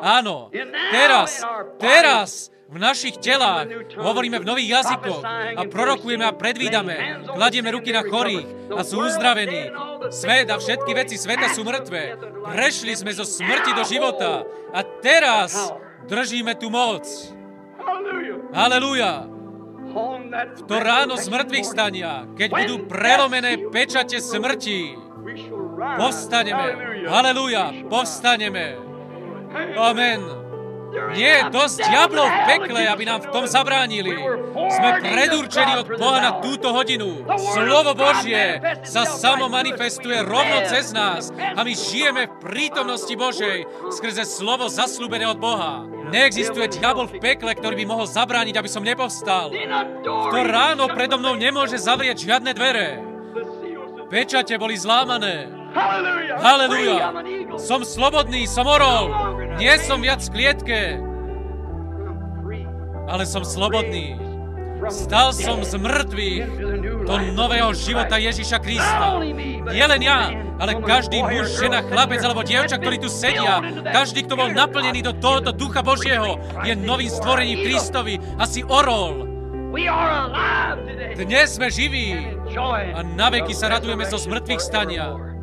Áno, teraz v našich telách hovoríme v nových jazykoch a prorokujeme a predvídame. Kladieme ruky na chorých a sú uzdravení. Svet a všetky veci sveta sú mŕtve. Prešli sme zo smrti do života a teraz držíme tú moc. Halelúja. V to ráno z mŕtvych stania, keď budú prelomené pečate smrti, povstaneme. Halelúja, povstaneme. Amen. Nie je dosť diablov v pekle, aby nám v tom zabránili. Sme predurčení od Boha na túto hodinu. Slovo Božie sa samo manifestuje rovno cez nás a my žijeme v prítomnosti Božej skrze slovo zasľúbené od Boha. Neexistuje diabol v pekle, ktorý by mohol zabrániť, aby som nepovstal. V to ráno predo mnou nemôže zavrieť žiadne dvere. Pečate boli zlámané. Halelúja! Som slobodný, som orol. Nie som viac v klietke, ale som slobodný. Stal som z mŕtvych do nového života Ježiša Krista. Nie len ja, ale každý muž, žena, chlapec alebo dievča, ktorí tu sedia, každý, kto bol naplnený do tohoto Ducha Božieho, je novým stvorením Kristovi a si orol. Dnes sme živí a naveky sa radujeme zo zmrtvých stania.